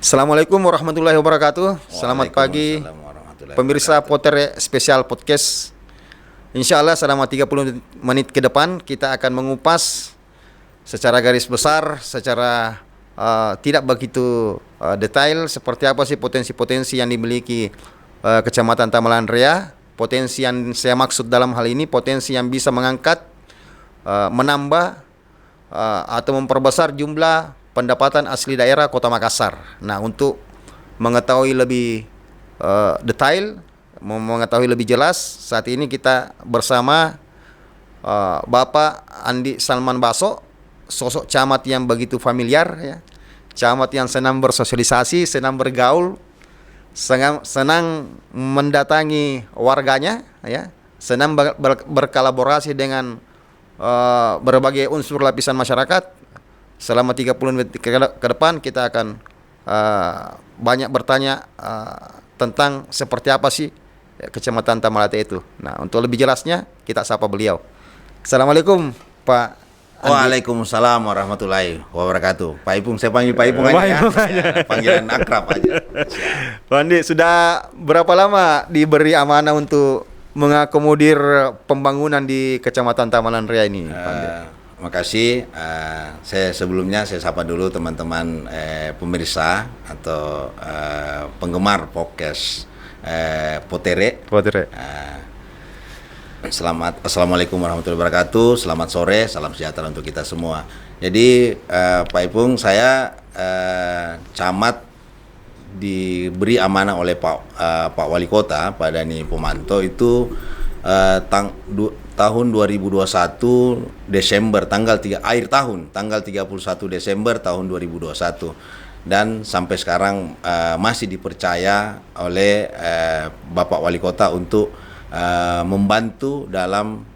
Assalamualaikum warahmatullahi wabarakatuh. Selamat pagi Waalaikumsalam warahmatullahi pemirsa wabarakatuh. Potere Spesial Podcast. Insya Allah selama 30 menit ke depan kita akan mengupas secara garis besar, secara tidak begitu detail seperti apa sih potensi-potensi yang dimiliki Kecamatan Tamalan Rea. Potensi yang saya maksud dalam hal ini potensi yang bisa mengangkat, menambah atau memperbesar jumlah pendapatan asli daerah Kota Makassar. Nah, untuk mengetahui lebih detail, mengetahui lebih jelas, saat ini kita bersama Bapak Andi Salman Baso, sosok camat yang begitu familiar, ya. Camat yang senang bersosialisasi, senang bergaul, senang mendatangi warganya, ya. Senang berkolaborasi dengan berbagai unsur lapisan masyarakat. Selama 30 menit ke depan kita akan banyak bertanya tentang seperti apa sih Kecamatan Tamalate itu. Nah, untuk lebih jelasnya kita sapa beliau. Assalamualaikum Pak Andi. Waalaikumsalam warahmatullahi wabarakatuh. Pak Ipung, saya panggil Pak Ipung aja ya. Panggilan akrab aja. Pak Andi, sudah berapa lama diberi amanah untuk mengakomodir pembangunan di Kecamatan Tamalan Rea ini, Pak Andi? Makasih. Saya sebelumnya saya sapa dulu teman-teman pemirsa atau penggemar podcast Potere. Potere. Assalamualaikum warahmatullahi wabarakatuh. Selamat sore, salam sejahtera untuk kita semua. Jadi Pak Ipung, saya camat diberi amanah oleh Pak Wali Kota, Pak Dani Pomanto itu tahun 2021 Desember akhir tahun tanggal 31 Desember tahun 2021, dan sampai sekarang masih dipercaya oleh Bapak Wali Kota untuk membantu dalam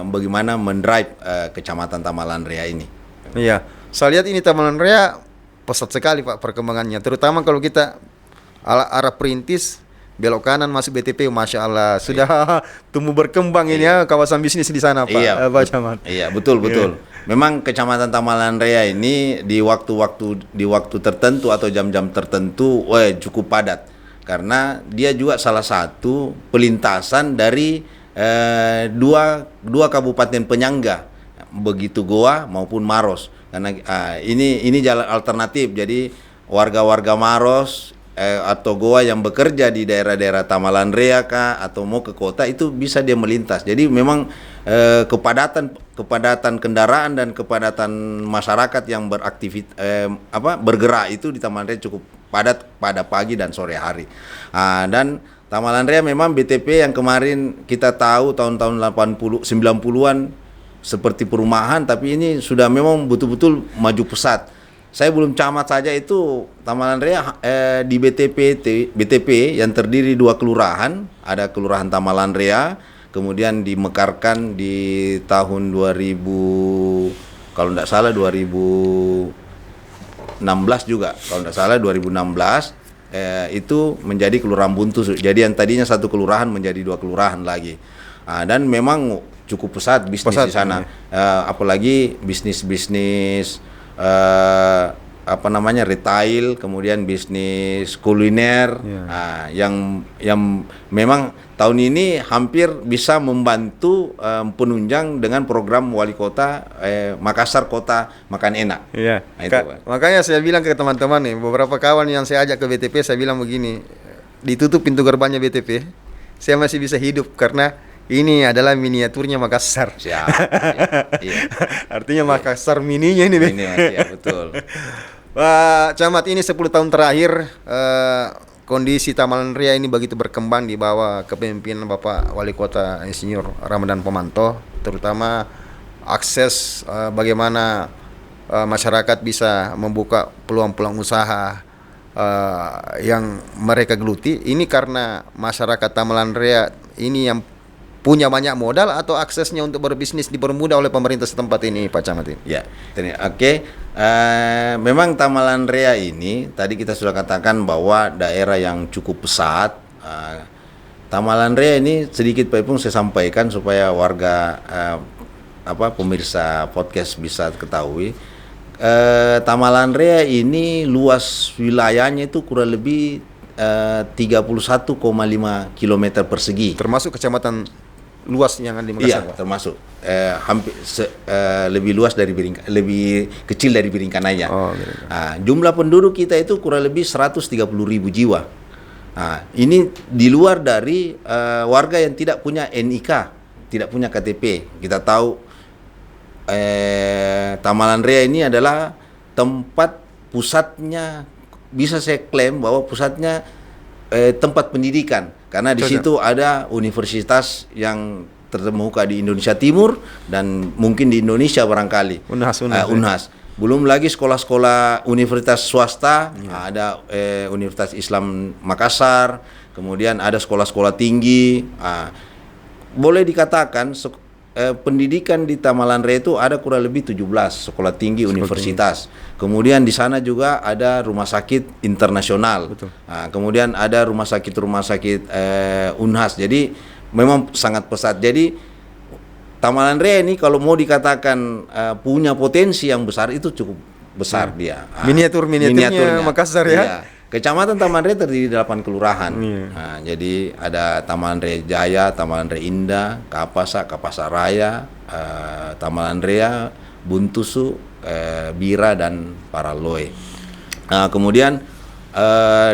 bagaimana mendrive Kecamatan Tamalan Rea ini. Iya, saya lihat ini Tamalan Rea pesat sekali Pak perkembangannya, terutama kalau kita arah perintis belok kanan masuk BTP, Masya Allah sudah tumbuh berkembang ini ya kawasan bisnis di sana Pak. Iya, Pak Camat. Iya, betul. Memang Kecamatan Tamalan Rea ini di waktu tertentu atau jam-jam tertentu cukup padat, karena dia juga salah satu pelintasan dari dua kabupaten penyangga, begitu Goa maupun Maros. Karena ini jalan alternatif, jadi warga-warga Maros atau Goa yang bekerja di daerah-daerah Tamalan Rea atau mau ke kota itu bisa dia melintas. Jadi memang kepadatan kendaraan dan kepadatan masyarakat yang bergerak itu di Tamalan Rea cukup padat pada pagi dan sore hari. Dan Tamalan Rea memang BTP yang kemarin kita tahu tahun-tahun 80 90-an seperti perumahan, tapi ini sudah memang betul-betul maju pesat. Saya belum camat saja itu Tamalan Rea di BTP yang terdiri 2 kelurahan, ada Kelurahan Tamalan Rea, kemudian dimekarkan di tahun 2000 kalau tidak salah 2016 juga, kalau tidak salah 2016 itu menjadi Kelurahan Buntu. Jadi yang tadinya 1 kelurahan menjadi 2 kelurahan lagi. Dan memang cukup pesat bisnis di sana. Apalagi bisnis retail, kemudian bisnis kuliner, yang memang tahun ini hampir bisa membantu penunjang dengan program Wali Kota Makassar Kota Makan Enak. Iya. Nah, itu, makanya saya bilang ke teman-teman nih, beberapa kawan yang saya ajak ke BTP, saya bilang begini, ditutup pintu gerbangnya BTP, saya masih bisa hidup karena ini adalah miniaturnya Makassar. Siap. Iya. Artinya Makassar mininya ini. Ya, betul. Pak Camat, ini 10 tahun terakhir kondisi Tamalan Rea ini begitu berkembang di bawah kepemimpinan Bapak Wali Kota Insinyur Ramadan Pomanto, terutama akses bagaimana masyarakat bisa membuka peluang-peluang usaha yang mereka geluti. Ini karena masyarakat Tamalan Rea ini yang punya banyak modal atau aksesnya untuk berbisnis dipermudah oleh pemerintah setempat ini, Pak Camat? Ya, oke. Memang Tamalan Rea ini tadi kita sudah katakan bahwa daerah yang cukup pesat. Tamalan Rea ini sedikit Pak Ipung saya sampaikan supaya warga pemirsa podcast bisa ketahui. Tamalan Rea ini luas wilayahnya itu kurang lebih 31,5 km persegi. Termasuk kecamatan luas yang ada di Makassar, Iya, Pak? termasuk hampir lebih luas dari lebih kecil dari Biringkanaya. Oh, gitu. Jumlah penduduk kita itu kurang lebih 130.000 jiwa. Ini di luar dari warga yang tidak punya NIK, tidak punya KTP. Kita tahu Tamalan Rea ini adalah tempat pusatnya, bisa saya klaim bahwa pusatnya tempat pendidikan, karena di situ ada universitas yang terkemuka di Indonesia Timur dan mungkin di Indonesia barangkali. Unhas. Belum lagi sekolah-sekolah universitas swasta, ada Universitas Islam Makassar, kemudian ada sekolah-sekolah tinggi. Boleh dikatakan pendidikan di Tamalan Rea itu ada kurang lebih 17 sekolah tinggi universitas. Kemudian di sana juga ada rumah sakit internasional. Kemudian ada rumah sakit Unhas. Jadi memang sangat pesat. Jadi Tamalan Rea ini kalau mau dikatakan punya potensi yang besar, itu cukup besar dia. Miniaturnya Makassar ya. Iya. Kecamatan Tamalan Rea terdiri 8 kelurahan. Jadi ada Tamalan Rea Jaya, Tamalan Rea Indah, Kapasa Raya, Tamalan Rea, Buntusu, Bira dan Paraloe. Kemudian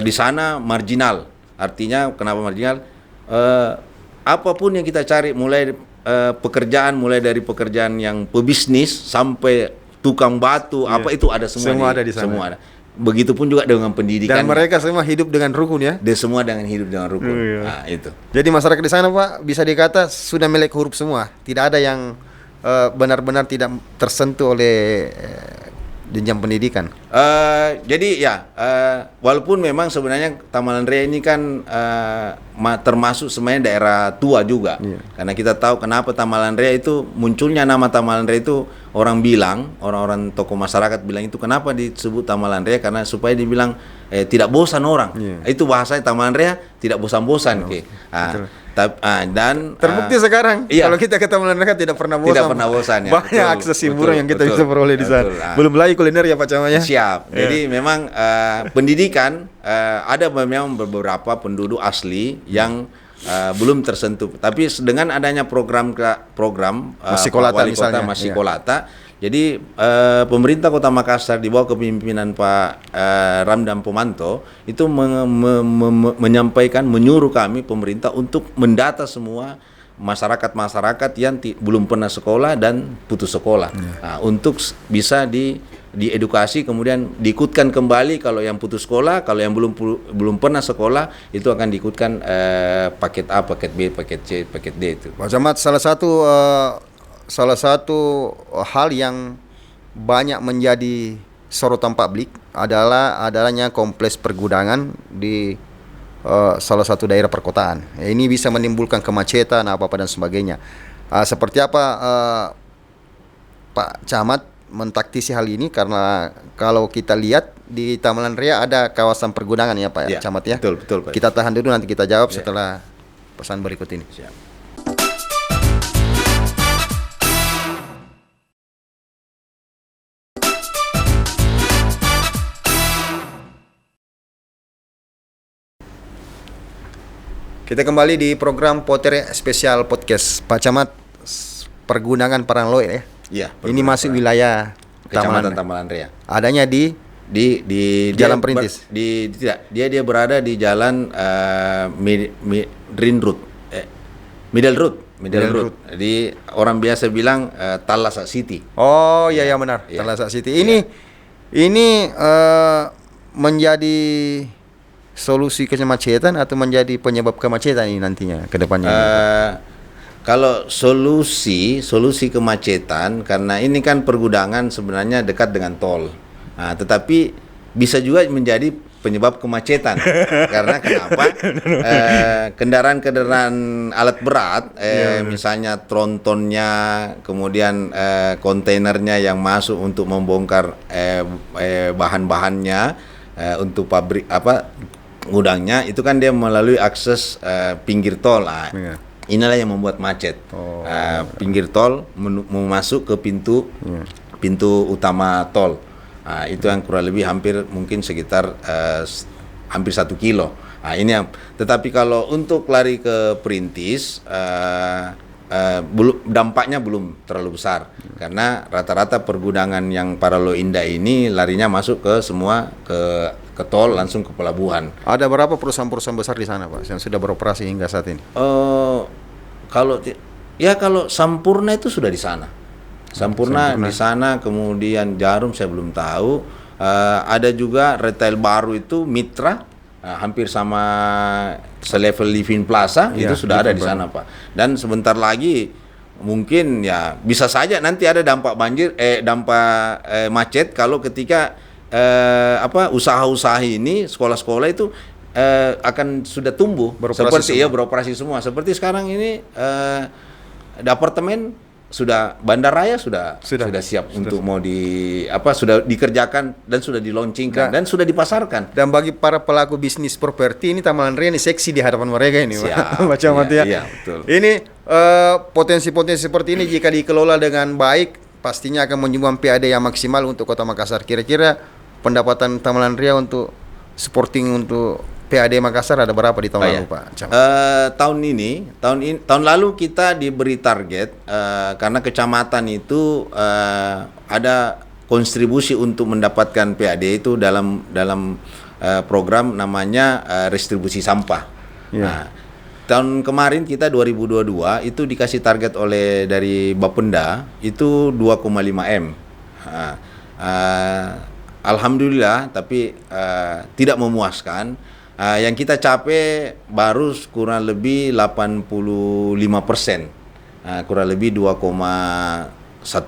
di sana marginal. Artinya kenapa marginal? Apapun yang kita cari, mulai pekerjaan, mulai dari pekerjaan yang pebisnis sampai tukang batu, apa itu ada semua ada di sana. Semua ada. Begitupun juga dengan pendidikan. Dan mereka semua hidup dengan rukun ya. Dia semua dengan hidup dengan rukun. Itu. Jadi masyarakat di sana, Pak, bisa dikata sudah melek huruf semua. Tidak ada yang benar-benar tidak tersentuh oleh jenjang pendidikan. Jadi ya, walaupun memang sebenarnya Tamalan Rea ini kan termasuk sebenarnya daerah tua juga. Karena kita tahu kenapa Tamalan Rea itu munculnya nama Tamalan Rea itu, orang-orang tokoh masyarakat bilang itu kenapa disebut Tamalan Rea, karena supaya dibilang tidak bosan orang. Itu bahasanya Tamalan Rea, tidak bosan-bosan. Dan terbukti sekarang kalau kita ke Tamalan Rea tidak pernah bosan. Tidak pernah bosan ya. Banyak akses hiburan yang kita bisa peroleh di sana. Belum lagi kuliner ya Pak Camat ya. Siap. Jadi memang pendidikan ada memang beberapa penduduk asli yang belum tersentuh. Tapi dengan adanya program Masikolata misalnya. Masikolata, jadi pemerintah Kota Makassar di bawah kepemimpinan Pak Ramdan Pomanto itu menyampaikan, menyuruh kami pemerintah untuk mendata semua masyarakat yang belum pernah sekolah dan putus sekolah, untuk bisa diedukasi, kemudian diikutkan kembali. Kalau yang putus sekolah, kalau yang belum pernah sekolah, itu akan diikutkan paket A, paket B, paket C, paket D itu. Pak Camat, salah satu hal yang banyak menjadi sorotan publik adalah adanya kompleks pergudangan di salah satu daerah perkotaan. Ini bisa menimbulkan kemacetan apa-apa dan sebagainya. Seperti apa Pak Camat mentaktisi hal ini, karena kalau kita lihat di Tamalan Rea ada kawasan pergudangan ya Pak Camat ya. Betul Pak. Kita tahan dulu, nanti kita jawab setelah pesan berikut ini. Siap. Kita kembali di program Potere Spesial Podcast. Pak Camat, pergudangan Paraloe ya. Iya. Ini masuk wilayah Kecamatan Tamalan Rea. Adanya di Jalan Perintis. Dia berada di jalan Middle Road. Jadi orang biasa bilang Talasa City. Oh iya benar, Talasa City. Ini menjadi solusi kemacetan atau menjadi penyebab kemacetan ini nantinya ke depannya? Kalau solusi kemacetan, karena ini kan pergudangan sebenarnya dekat dengan tol. Tetapi bisa juga menjadi penyebab kemacetan. Karena kenapa? Kendaraan alat berat, misalnya trontonnya, kemudian kontainernya yang masuk untuk membongkar bahan-bahannya untuk pabrik gudangnya, itu kan dia melalui akses pinggir tol. Inilah yang membuat macet. Pinggir tol mau masuk ke pintu utama tol. Nah, itu yang kurang lebih hampir mungkin sekitar hampir 1 kilo. Nah, ini yang. Tetapi kalau untuk lari ke perintis, belum, dampaknya belum terlalu besar karena rata-rata pergudangan yang Paralo Indah ini larinya masuk ke semua ke tol langsung ke pelabuhan. Ada berapa perusahaan-perusahaan besar di sana, Pak, yang sudah beroperasi hingga saat ini? Kalau Sampurna itu sudah di sana. Sampurna di sana, kemudian Jarum saya belum tahu. Ada juga retail baru itu Mitra, hampir sama selevel Livin Plaza, itu sudah ada di sana, Pak. Dan sebentar lagi mungkin ya bisa saja nanti ada dampak banjir, dampak macet kalau ketika usaha-usaha ini, sekolah-sekolah itu akan sudah tumbuh beroperasi semua. Seperti sekarang ini di apartemen sudah bandaraya sudah siap untuk mau sudah dikerjakan dan sudah dilaunchingkan dan sudah dipasarkan. Dan bagi para pelaku bisnis properti ini Taman Ria ini seksi di hadapan mereka ini, Pak Camat ya. Iya, betul. Ini potensi-potensi seperti ini jika dikelola dengan baik pastinya akan menyumbang PAD yang maksimal untuk Kota Makassar. Kira-kira pendapatan Taman Ria untuk supporting untuk PAD Makassar ada berapa di tahun lalu, Pak Camat? Tahun lalu kita diberi target karena kecamatan itu ada kontribusi untuk mendapatkan PAD itu dalam program namanya restribusi sampah. Nah, tahun kemarin kita 2022 itu dikasih target dari Bapenda itu 2,5 M. Alhamdulillah, tapi tidak memuaskan. Yang kita capai baru kurang lebih 85%, kurang lebih 2,1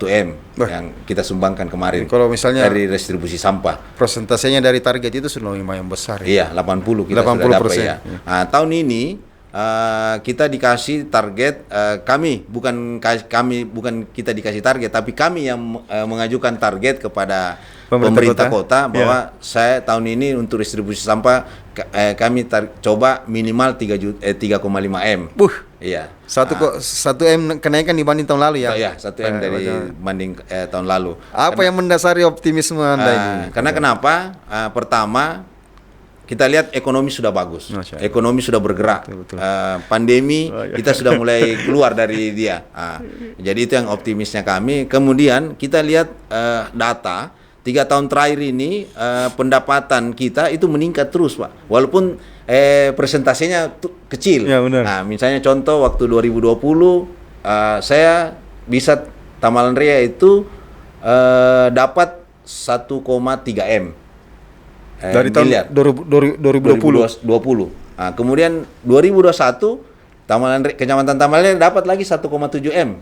M yang kita sumbangkan kemarin. Kalau misalnya dari restribusi sampah, persentasenya dari target itu sudah lumayan besar. Iya, 80 kita 80%. Sudah dapat ya. Nah, tahun ini kita dikasih target, bukan kita dikasih target, tapi kami yang mengajukan target kepada pemerintah kota bahwa saya tahun ini untuk distribusi sampah kami coba minimal 3,5 M. Iya. 1 M kenaikan dibanding tahun lalu ya? Iya, 1 M dari banding tahun lalu. Apa yang mendasari optimisme Anda ini? Karena kenapa? Pertama, kita lihat ekonomi sudah bagus, ekonomi sudah bergerak. Betul. Pandemi kita sudah mulai keluar dari dia. Jadi itu yang optimisnya kami. Kemudian kita lihat data 3 tahun terakhir ini pendapatan kita itu meningkat terus, Pak. Walaupun persentasenya kecil. Ya, benar. Nah, misalnya contoh waktu 2020 saya bisa Taman Ria itu dapat 1,3 M. Dari tahun 2020. Nah, kemudian 2021 Kecamatan Taman Ria dapat lagi 1,7 M.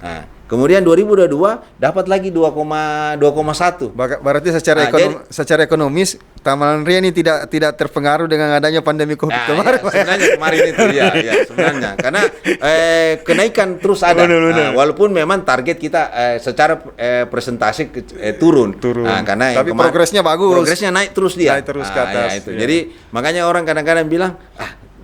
Nah, kemudian 2022 dapat lagi 2,1. Berarti secara ekonomis Taman Ria ini tidak terpengaruh dengan adanya pandemi Covid kemarin. Sebenarnya kemarin itu ya sebenarnya karena kenaikan terus ada. Walaupun memang target kita secara presentasi turun. Nah, karena tapi progresnya bagus. Progresnya naik terus dia. Naik terus ke atas. Ya, itu. Jadi makanya orang kadang-kadang bilang,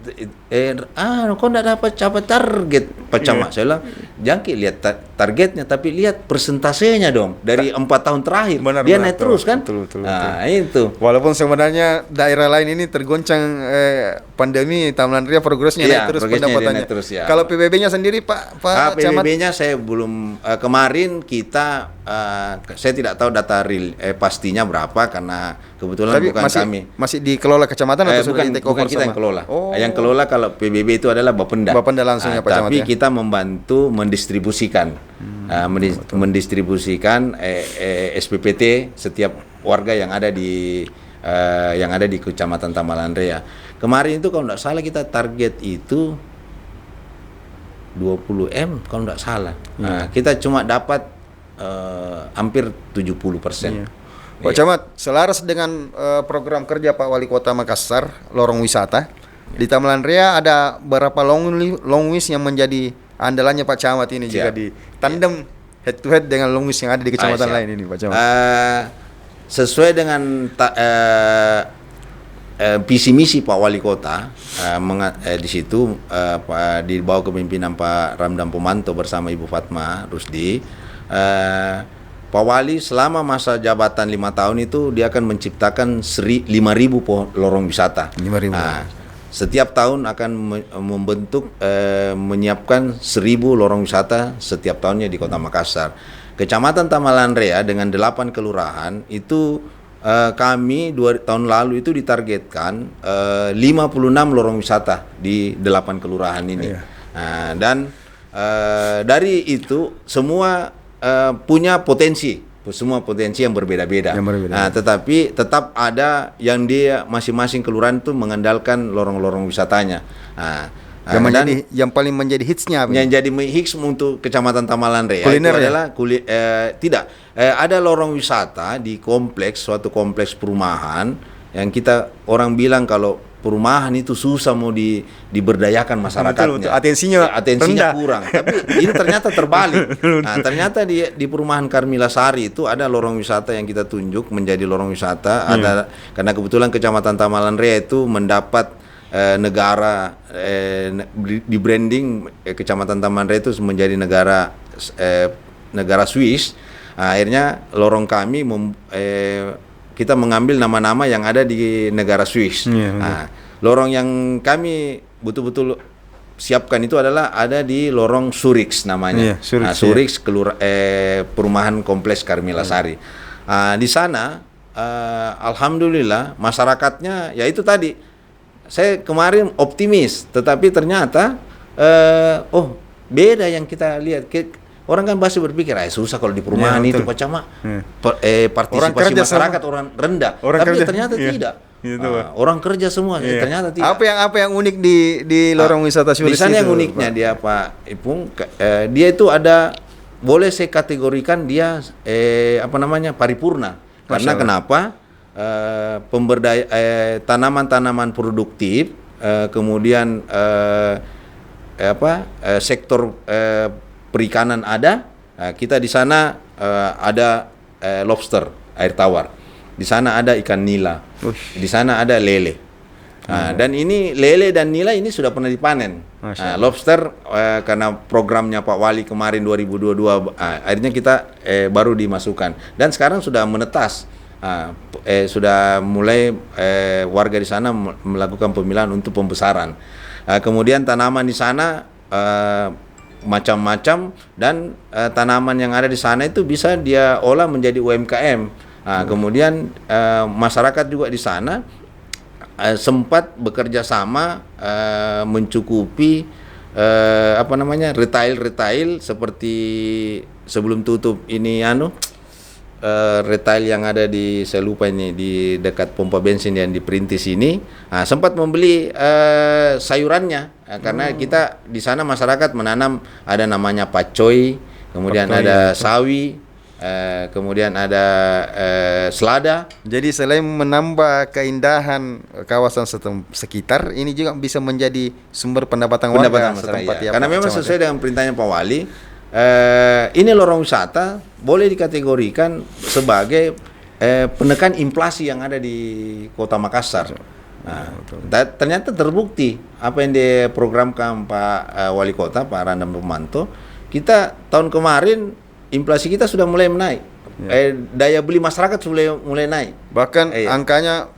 kok enggak dapat capai target, Pak Camat. Saya bilang, jangan lihat targetnya, tapi lihat persentasenya dong. Dari 4 tahun terakhir, dia naik terus kan? Betul. Itu. Walaupun sebenarnya daerah lain ini tergoncang pandemi, Taman Ria progresnya naik terus pendapatannya. Naik terus, ya. Kalau PBB-nya sendiri, Pak Camat? PBB-nya saya belum, kemarin kita, saya tidak tahu data real pastinya berapa, karena kebetulan tapi bukan kami. Masih dikelola kecamatan atau sudah di take over? Bukan kita yang kelola. Yang kelola kalau PBB itu adalah Bapenda. Bapenda langsung ya Pak Camat. Tapi kita membantu mendistribusikan, mendistribusikan SPPT setiap warga yang ada di Kecamatan Taman Ria. Kemarin itu kalau tidak salah kita target itu 20 M kalau tidak salah. Nah, kita cuma dapat hampir 70%. Pak Camat, selaras dengan program kerja Pak Wali Kota Makassar, lorong wisata, di Taman Ria ada berapa long wish yang menjadi andalannya Pak Camat ini jika di tandem head to head dengan long wish yang ada di kecamatan lain ini, Pak Camat? Sesuai dengan visi misi Pak Wali Kota, di situ di bawah kepemimpinan Pak Ramdan Pomanto bersama Ibu Fatma Rusdi, Pak Wali selama masa jabatan 5 tahun itu dia akan menciptakan 5.000 lorong wisata. 5.000. Nah, setiap tahun akan membentuk menyiapkan 1.000 lorong wisata setiap tahunnya di Kota Makassar. Kecamatan Tamalan Rea dengan 8 kelurahan itu kami 2 tahun lalu itu ditargetkan 56 lorong wisata di 8 kelurahan ini. Iya. Nah, dan dari itu semua punya potensi, semua potensi yang berbeda-beda. Nah, tetapi tetap ada yang dia masing-masing kelurahan itu mengandalkan lorong-lorong wisatanya. Nah, yang paling menjadi hitsnya apa? Yang jadi hits untuk Kecamatan Tamalan Rea Kuliner itu ya? adalah ada lorong wisata di suatu kompleks perumahan yang orang bilang kalau perumahan itu susah mau diberdayakan masyarakatnya. Betul. Atensinya rendah. Kurang. Tapi ini ternyata terbalik. Nah, ternyata di perumahan Karmila Sari itu ada lorong wisata yang kita tunjuk menjadi lorong wisata. Ada karena kebetulan Kecamatan Tamalan Rea itu mendapat negara di branding Kecamatan Tamalan Rea itu menjadi negara Swiss. Nah, akhirnya lorong kami kita mengambil nama-nama yang ada di negara Swiss. Nah, lorong yang kami betul-betul siapkan itu ada di lorong Surix namanya. Surix perumahan kompleks Karmila Sari. Di sana alhamdulillah masyarakatnya ya itu tadi. Saya kemarin optimis, tetapi ternyata beda yang kita lihat. Orang kan pasti berpikir, susah kalau di perumahan itu Pak Camat. Partisipasi masyarakat orang rendah. Tapi ternyata tidak. Orang kerja semua, ternyata tidak. Apa yang unik di lorong wisata Surix? Di sana yang uniknya dia Pak Ipung, dia itu boleh saya kategorikan dia paripurna. Karena kenapa? Tanaman-tanaman produktif, kemudian sektor perikanan ada. Kita di sana ada lobster, air tawar. Di sana ada ikan nila. Di sana ada lele. Dan ini lele dan nila ini sudah pernah dipanen. Lobster karena programnya Pak Wali kemarin 2022 akhirnya kita baru dimasukkan. Dan sekarang sudah menetas. Sudah mulai warga di sana melakukan pemilahan untuk pembesaran. Kemudian tanaman di sana macam-macam dan tanaman yang ada di sana itu bisa dia olah menjadi UMKM. Kemudian masyarakat juga di sana sempat bekerja sama mencukupi retail seperti sebelum tutup ini retail yang ada saya lupa ini di dekat pompa bensin yang di Perintis ini sempat membeli sayurannya karena kita di sana masyarakat menanam ada namanya pacoy, kemudian ada sawi, kemudian ada selada. Jadi selain menambah keindahan kawasan sekitar, ini juga bisa menjadi sumber pendapatan warga setempat ya. Karena memang sesuai dengan perintahnya Pak Wali. Ini lorong wisata boleh dikategorikan sebagai penekan inflasi yang ada di Kota Makassar. Ternyata terbukti apa yang diprogramkan Pak Wali Kota Pak Randam Pemanto. Kita tahun kemarin inflasi kita sudah mulai menaik. Daya beli masyarakat sudah mulai naik. Bahkan angkanya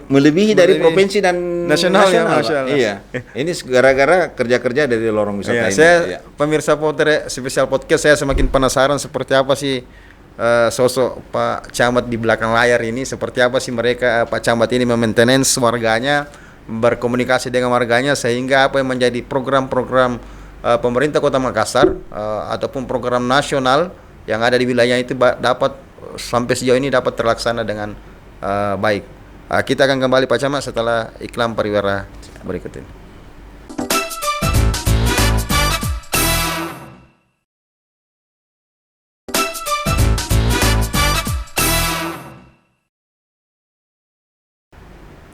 melebihi dari provinsi dan nasional. Iya. Ini gara-gara kerja-kerja dari lorong wisata ini. Pemirsa spesial podcast, saya semakin penasaran seperti apa sih sosok Pak Camat di belakang layar ini, seperti apa sih mereka Pak Camat ini memaintenance warganya, berkomunikasi dengan warganya sehingga apa yang menjadi program-program pemerintah Kota Makassar ataupun program nasional yang ada di wilayah itu dapat sampai sejauh ini dapat terlaksana dengan baik. Kita akan kembali Pak Camat setelah iklan pariwara berikut ini.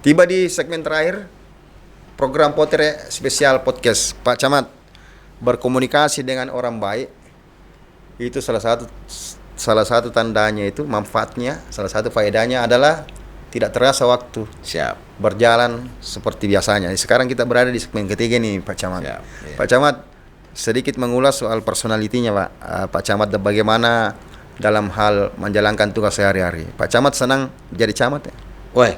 Tiba di segmen terakhir program Potere Spesial Podcast. Pak Camat, berkomunikasi dengan orang baik itu salah satu tandanya itu manfaatnya, salah satu faedahnya adalah tidak terasa waktu berjalan seperti biasanya. Sekarang kita berada di segmen ketiga nih Pak Camat. Pak Camat, sedikit mengulas soal personalitinya Pak. Pak Camat dan bagaimana dalam hal menjalankan tugas sehari-hari. Pak Camat senang jadi camat ya? Wah,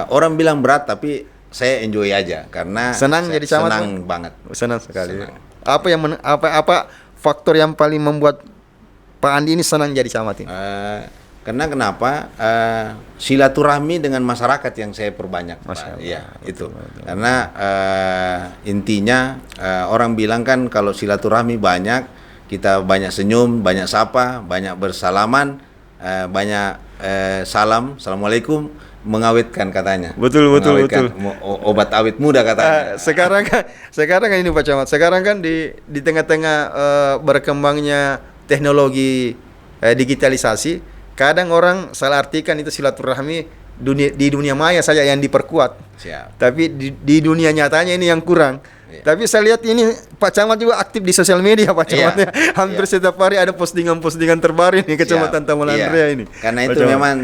orang bilang berat tapi saya enjoy aja karena Senang jadi camat, senang Pak? banget. Senang sekali. Senang. Apa faktor yang paling membuat Pak Andi ini senang jadi camat ini? Karena kenapa silaturahmi dengan masyarakat yang saya perbanyak, Masya Allah. Ya itu. Karena intinya orang bilang kan kalau silaturahmi banyak, kita banyak senyum, banyak sapa, banyak bersalaman, banyak salam, assalamualaikum, mengawetkan katanya. Betul. Obat awet muda katanya. Sekarang kan ini Pak Camat. Sekarang kan di tengah-tengah berkembangnya teknologi digitalisasi, kadang orang salah artikan itu silaturahmi di dunia maya saja yang diperkuat. Siap. Tapi di dunia nyatanya ini yang kurang. Iya. Tapi saya lihat ini Pak Camat juga aktif di sosial media Pak Camat. Iya. Hampir setiap hari ada postingan-postingan terbaru ini Kecamatan Tamalan Rea ini. Karena Pak itu Camat. memang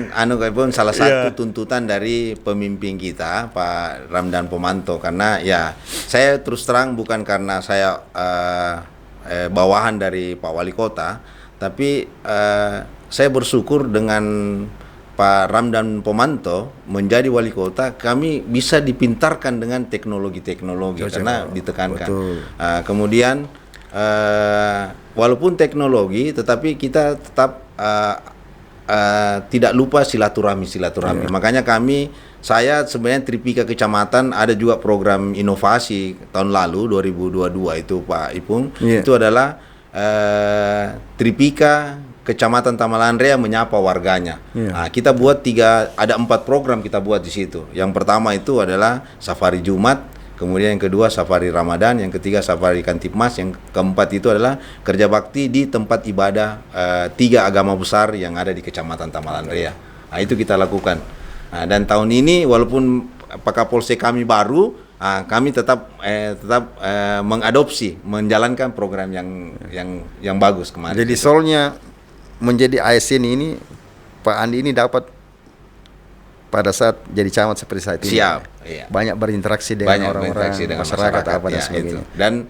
pun salah satu Iya. tuntutan dari pemimpin kita Pak Ramdan Pomanto, karena ya saya terus terang bukan karena saya bawahan dari Pak Wali Kota, tapi saya bersyukur dengan Pak Ramdan Pomanto menjadi wali kota, kami bisa dipintarkan dengan teknologi-teknologi karena ditekankan. Kemudian walaupun teknologi, tetapi kita tetap tidak lupa silaturahmi. Makanya saya sebenarnya Tripika Kecamatan ada juga program inovasi tahun lalu 2022 itu Pak Ipung. Itu adalah Tripika Kecamatan Tamalan Rea menyapa warganya. Nah, kita buat ada 4 program kita buat di situ. Yang pertama itu adalah safari Jumat, kemudian yang kedua safari Ramadan, yang ketiga safari Kantipmas, yang keempat itu adalah kerja bakti di tempat ibadah 3 agama besar yang ada di Kecamatan Tamalan Rea. Nah, itu kita lakukan. Nah, dan tahun ini walaupun Pak Kapolsek kami baru, kami tetap mengadopsi, menjalankan program yang bagus kemarin. Jadi soalnya menjadi ASN ini Pak Andi ini dapat pada saat jadi camat seperti saat ini. Siap. Iya. Banyak berinteraksi dengan orang-orang, masyarakat apa dan sebagainya. Dan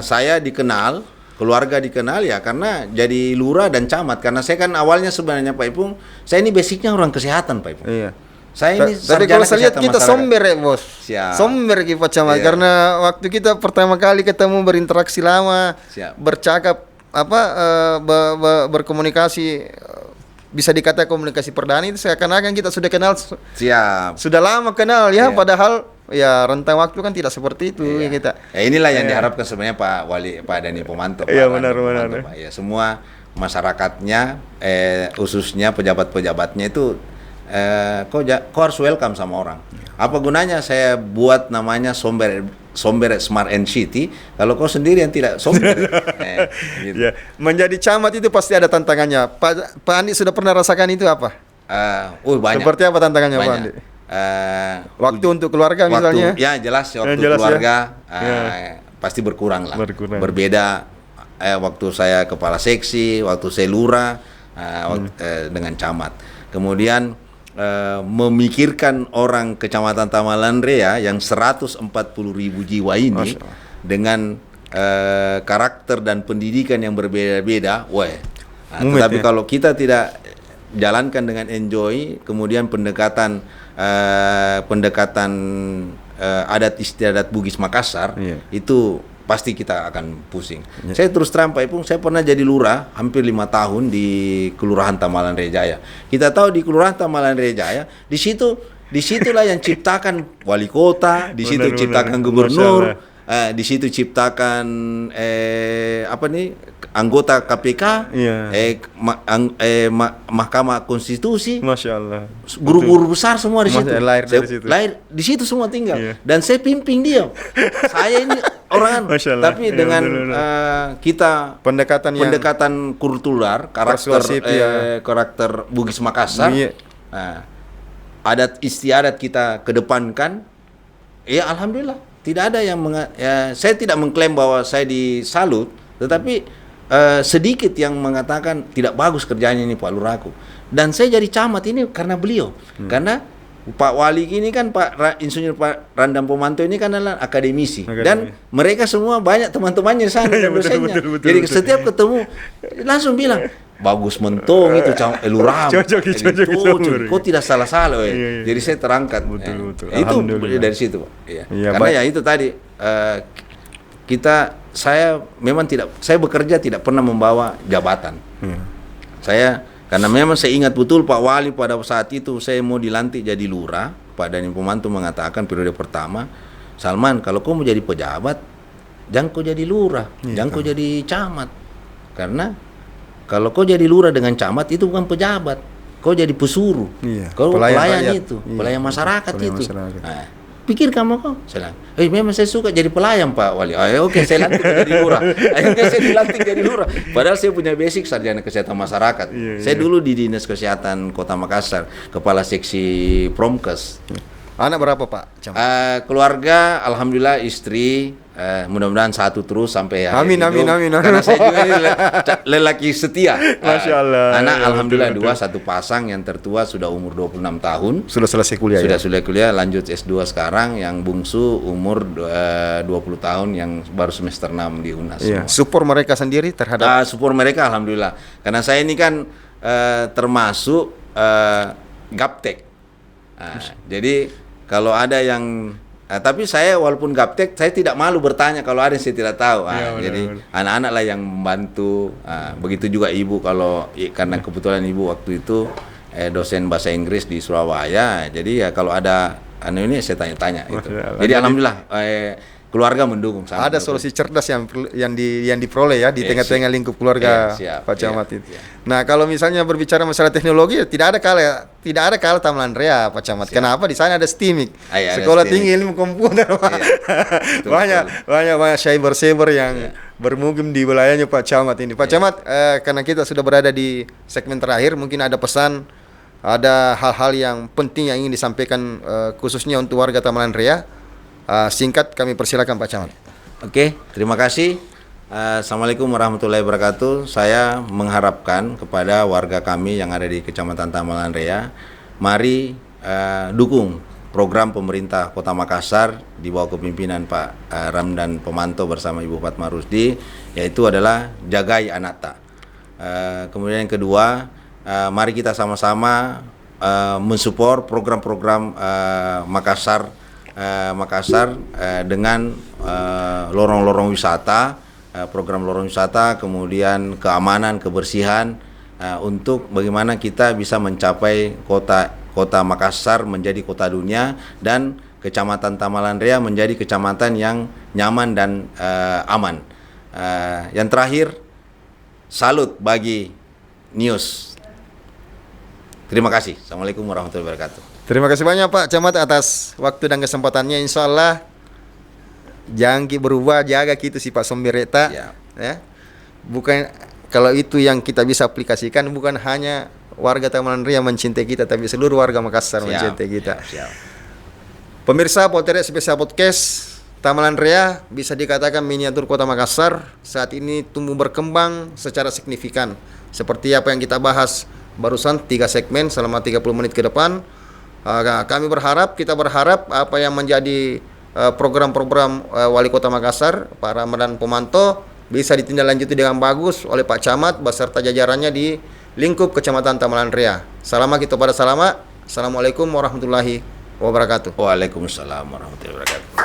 saya dikenal, keluarga dikenal ya karena jadi lurah dan camat. Karena saya kan awalnya sebenarnya Pak Ipung, saya ini basicnya orang kesehatan Pak Ipung. Iya. Saya ini Tapi kalau saya lihat kita somber ya bos. Siap. Somber kita Pak Camat. Iya. Karena waktu kita pertama kali ketemu berinteraksi lama, Siap. bercakap berkomunikasi, bisa dikatakan komunikasi perdana itu seakan-akan kita sudah kenal. Siap. Sudah lama kenal ya, Iya. padahal ya rentang waktu kan tidak seperti itu ya kita. Ya inilah yang diharapkan sebenarnya Pak Dani Pomanto. Iya, Pak benar. Pomanto, Pak. Ya, semua masyarakatnya, khususnya pejabat-pejabatnya itu kok harus welcome sama orang. Apa gunanya saya buat namanya Somber Smart and City kalau kau sendiri yang tidak somber. Gitu. Ya, menjadi camat itu pasti ada tantangannya. Pak Andi sudah pernah rasakan itu apa? Banyak. Seperti apa tantangannya Pak Banyak. Andi? Waktu untuk keluarga Waktu, misalnya? ya jelas waktu Jelas, keluarga ya. pasti berkurang lah. Berkurang. Berbeda waktu saya kepala seksi, waktu saya lurah dengan camat. Kemudian memikirkan orang Kecamatan Tamalan Rea yang 140.000 jiwa ini dengan karakter dan pendidikan yang berbeda-beda, tetapi ya? kalau kita tidak jalankan dengan enjoy, kemudian pendekatan adat istiadat Bugis Makassar, itu pasti kita akan pusing. Saya terus terang Pak Ipung, saya pernah jadi lurah hampir 5 tahun di Kelurahan Tamalan Rea Jaya. Kita tahu di Kelurahan Tamalan Rea Jaya, disitulah yang ciptakan wali kota, di situ ciptakan gubernur, di situ ciptakan anggota KPK, Mahkamah Konstitusi, Masya Allah. guru-guru besar semua di situ. Lahir dari situ. Lahir di situ semua tinggal. Dan saya pimpin dia. Saya ini orang, tapi dengan kita pendekatan kultural, karakter Bugis Makassar, adat istiadat kita kedepankan. Ya alhamdulillah, tidak ada yang saya tidak mengklaim bahwa saya disalut, tetapi sedikit yang mengatakan tidak bagus kerjanya ini Pak Lurahku. Dan saya jadi camat ini karena beliau. Karena Pak Wali ini kan Insinyur Pak Randam Pomanto ini kan adalah akademisi. Dan mereka semua banyak teman-temannya di sana dan dosennya. Jadi setiap ketemu langsung bilang bagus mentong itu luram. Kok tidak salah-salah. Jadi saya terangkat. Betul. Itu dari situ, Pak. Karena ya itu tadi saya memang saya bekerja tidak pernah membawa jabatan. Karena memang saya ingat betul Pak Wali pada saat itu saya mau dilantik jadi lurah, Pak Dani Pomanto mengatakan periode pertama, Salman kalau kau mau jadi pejabat, jangan kau jadi lurah, jangan kau jadi camat. Karena kalau kau jadi lurah dengan camat itu bukan pejabat, kau jadi pesuruh, kau pelayan itu, pelayan masyarakat itu. Nah, pikir kamu kok? Saya bilang, memang saya suka jadi pelayan Pak Wali. Oke, saya lantik jadi lurah. Akhirnya saya dilantik jadi lurah. Padahal saya punya basic sarjana kesehatan masyarakat. Saya dulu di Dinas Kesehatan Kota Makassar, kepala seksi Promkes. Anak berapa Pak? Keluarga, alhamdulillah istri, mudah-mudahan satu terus sampai amin. Karena saya juga ini lelaki setia. Masya Allah. Anak alhamdulillah dua, satu pasang, yang tertua sudah umur 26 tahun. Sudah selesai kuliah Sudah kuliah, lanjut S2 sekarang. Yang bungsu umur 20 tahun yang baru semester 6 di UNAS. Support mereka sendiri terhadap? Support mereka alhamdulillah. Karena saya ini kan termasuk gaptek. Jadi kalau ada yang tapi saya walaupun gaptek, saya tidak malu bertanya kalau ada yang saya tidak tahu. Jadi anak-anak lah yang membantu. Begitu juga ibu karena kebetulan ibu waktu itu dosen bahasa Inggris di Surabaya. Jadi ya kalau ada ini saya tanya-tanya itu. Jadi alhamdulillah keluarga mendukung. Ada solusi cerdas yang diperoleh ya di tengah-tengah lingkup keluarga Pak Camat itu. Nah, kalau misalnya berbicara masalah teknologi, tidak ada kalah Taman Rea Pak Camat. Kenapa? Di sana ada STIMIK, Sekolah Tinggi Ilmu Komputer. Banyak cyber yang bermukim di wilayahnya Pak Camat ini. Pak Camat, karena kita sudah berada di segmen terakhir, mungkin ada pesan, ada hal-hal yang penting yang ingin disampaikan khususnya untuk warga Taman Rea. Singkat kami persilakan Pak Camat. Oke, terima kasih. Assalamualaikum warahmatullahi wabarakatuh. Saya mengharapkan kepada warga kami yang ada di Kecamatan Tamalan Rea, mari dukung program pemerintah Kota Makassar di bawah kepemimpinan Pak Ramdan Pomanto bersama Ibu Fatma Rusdi, yaitu adalah Jagai Anata. Kemudian yang kedua, mari kita sama-sama mensupport program-program Makassar dengan lorong-lorong wisata, program lorong wisata, kemudian keamanan, kebersihan, untuk bagaimana kita bisa mencapai kota Makassar menjadi kota dunia dan Kecamatan Tamalan Rea menjadi kecamatan yang nyaman dan aman. Yang terakhir, salut bagi News. Terima kasih. Assalamualaikum warahmatullahi wabarakatuh. Terima kasih banyak Pak Camat atas waktu dan kesempatannya. Insya Allah jangan berubah, jaga gitu sih Pak Sombireta. Ya. Bukan kalau itu yang kita bisa aplikasikan, bukan hanya warga Taman Rea mencintai kita, tapi seluruh warga Makassar mencintai kita. Pemirsa Potret Spesial Podcast, Taman Rea bisa dikatakan miniatur kota Makassar saat ini tumbuh berkembang secara signifikan. Seperti apa yang kita bahas barusan 3 segmen selama 30 menit ke depan. Kita berharap apa yang menjadi program-program Wali Kota Makassar, Pak Ramdan Pomanto, bisa ditindaklanjuti dengan bagus oleh Pak Camat beserta jajarannya di lingkup Kecamatan Tamalan Rea. Salama kita pada salama. Assalamualaikum warahmatullahi wabarakatuh. Waalaikumsalam warahmatullahi wabarakatuh.